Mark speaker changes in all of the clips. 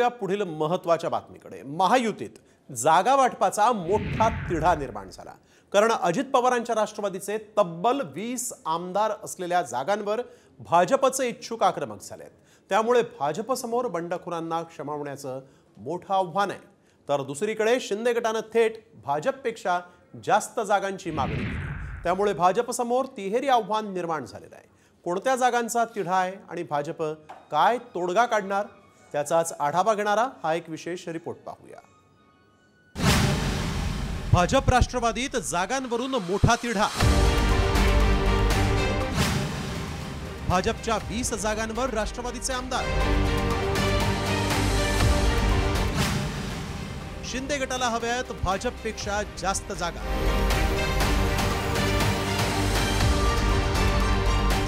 Speaker 1: या पुढील महत्त्वाच्या बातमीकडे महायुतीत जागा वाटपाचा मोठा तिढा निर्माण झाला। कारण अजित पवारांच्या राष्ट्रवादीचे तब्बल 20 आमदार असलेल्या जागांवर भाजपचे इच्छुक आक्रमक झालेत। त्यामुळे भाजपसमोर बंडखोरांना क्षमावण्याचं मोठं आव्हान आहे। तर दुसरीकडे शिंदे गटाने थेट भाजपपेक्षा जास्त जागांची मागणी केली। त्यामुळे भाजपसमोर तिहेरी आव्हान निर्माण झालेलं आहे। कोणत्या जागांचा तिढा आहे आणि भाजप काय तोडगा काढणार त्याचाच आढावा घेणारा हा एक विशेष रिपोर्ट पाहूया। भाजप राष्ट्रवादीत जागांवरून मोठा तिढा। भाजपच्या 20 जागांवर राष्ट्रवादीचे आमदार। शिंदे गटाला हव्यात भाजपपेक्षा जास्त जागा।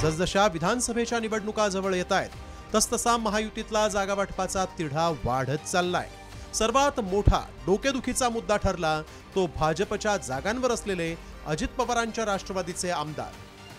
Speaker 1: जसजशा विधानसभेच्या निवडणुका जवळ येत आहेत तसतसा महायुतीतला जागा वाटपाचा तिढा वाढत चाललाय। सर्वात मोठा डोकेदुखीचा मुद्दा ठरला तो भाजपच्या जागांवर असलेले अजित पवारांच्या राष्ट्रवादीचे आमदार।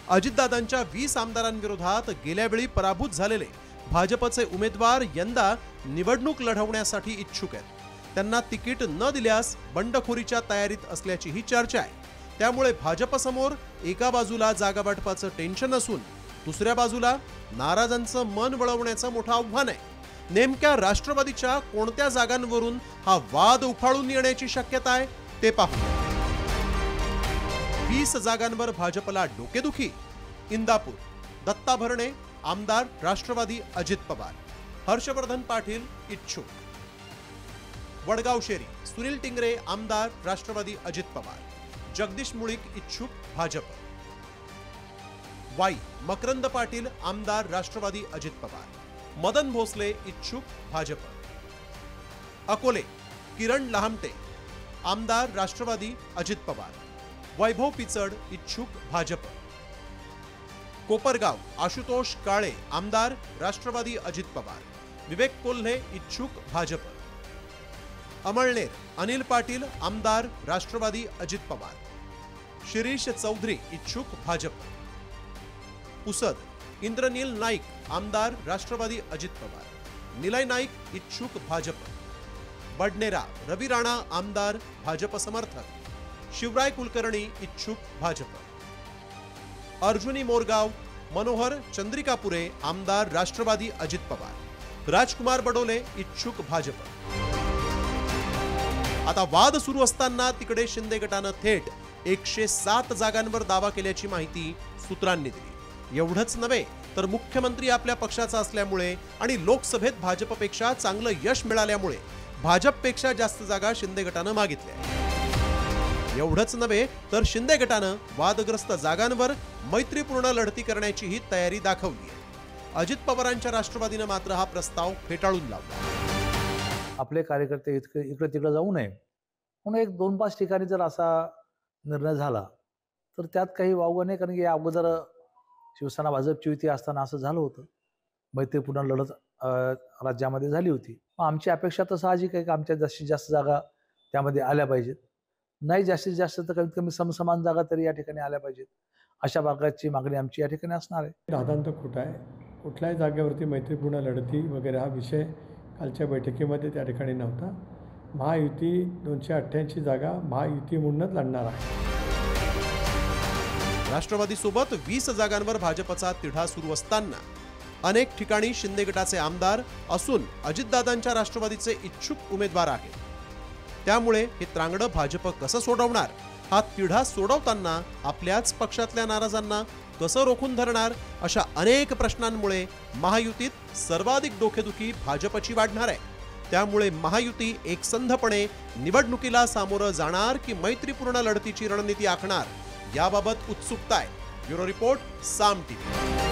Speaker 1: अजितदादांच्या 20 आमदारांविरोधात गेल्या वेळी पराभूत झालेले भाजपचे उमेदवार यंदा निवडणूक लढवण्यासाठी इच्छुक आहेत। त्यांना तिकीट न दिल्यास बंडखोरीच्या तयारीत असल्याचीही चर्चा आहे। त्यामुळे भाजपसमोर एका बाजूला जागा वाटपाचं टेन्शन असून दुसऱ्या बाजूला नाराजांचं मन वळवण्याचं मोठं आव्हान आहे। नेमक्या राष्ट्रवादीच्या कोणत्या जागांवरून हा वाद उफाळून येण्याची शक्यता आहे ते पाहू। 20 जागांवर भाजपला डोकेदुखी। इंदापूर दत्ता भरणे आमदार राष्ट्रवादी अजित पवार। हर्षवर्धन पाटील इच्छुक। वडगाव शेरी सुनील टिंगरे आमदार राष्ट्रवादी अजित पवार। जगदीश मुळीक इच्छुक भाजप। वाई मकरंद पाटील आमदार राष्ट्रवादी अजित पवार। मदन भोसले इच्छुक भाजप। अकोले किरण लहामटे आमदार राष्ट्रवादी अजित पवार। वैभव पिचड इच्छुक भाजप। कोपरगाव आशुतोष काळे आमदार राष्ट्रवादी अजित पवार। विवेक कोल्हे इच्छुक भाजप। अमळनेर अनिल पाटील आमदार राष्ट्रवादी अजित पवार। शिरीष चौधरी इच्छुक भाजप। पुसद इंद्रनील नाईक आमदार राष्ट्रवादी अजित पवार। निलय नाईक इच्छुक भाजप। बडनेरा रवी राणा आमदार भाजप समर्थक। शिवराय कुलकर्णी इच्छुक भाजप। अर्जुनी मोरगाव मनोहर चंद्रिकापुरे आमदार राष्ट्रवादी अजित पवार। राजकुमार बडोले इच्छुक भाजप। आता वाद सुरू असताना तिकडे शिंदे गटाने थेट 107 जागांवर दावा केल्याची माहिती सूत्रांनी दिली। एवढंच नव्हे तर मुख्यमंत्री आपल्या पक्षाचा असल्यामुळे आणि लोकसभेत भाजपपेक्षा चांगलं यश मिळाल्यामुळे भाजपपेक्षा जास्त जागा शिंदे गटाने मागितल्या। एवढंच नव्हे तर शिंदे गटाने वादग्रस्त जागांवर मैत्रीपूर्ण लढती करण्याचीही तयारी दाखवली आहे। अजित पवारांच्या राष्ट्रवादीने मात्र हा प्रस्ताव फेटाळून लावला।
Speaker 2: आपले कार्यकर्ते इकडे तिकडे जाऊ नये म्हणून 1-2-5 ठिकाणी जर असा निर्णय झाला तर त्यात काही वावगं नाही। कारण की अगोदर शिवसेना भाजपची युती असताना असं झालं होतं। मैत्रीपूर्ण लढत राज्यामध्ये झाली होती। आमची अपेक्षा तर साहजिक आहे की आमच्या जास्तीत जास्त जागा त्यामध्ये आल्या पाहिजेत। नाही जास्तीत जास्त तर कमीत कमी समसमान जागा तरी या ठिकाणी आल्या पाहिजेत अशा प्रकारची मागणी आमची या ठिकाणी असणार आहे।
Speaker 3: दादांत खोटं आहे। कुठल्याही जागेवरती मैत्रीपूर्ण लढती वगैरे हा विषय कालच्या बैठकीमध्ये त्या ठिकाणी नव्हता। महायुती 288 जागा महायुती म्हणूनच लढणार आहे।
Speaker 1: राष्ट्रवादी सोबत 20 जागांवर भाजपचा तिढा सुरू असताना अनेक ठिकाणी शिंदे गटाचे आमदार असून अजितदादांच्या राष्ट्रवादीचे इच्छुक उमेदवार आहेत। त्यामुळे हे त्रांगडं भाजप कसं सोडवणार, हा तिढा सोडवताना आपल्याच पक्षातल्या नाराजांना कसं रोखून धरणार, अशा अनेक प्रश्नांमुळे महायुतीत सर्वाधिक डोकेदुखी भाजपची वाढणार आहे। त्यामुळे महायुती एकसंधपणे निवडणुकीला सामोरं जाणार की मैत्रीपूर्ण लढतीची रणनीती आखणार याबाबत उत्सुकता आहे। ब्युरो रिपोर्ट साम टीव्ही।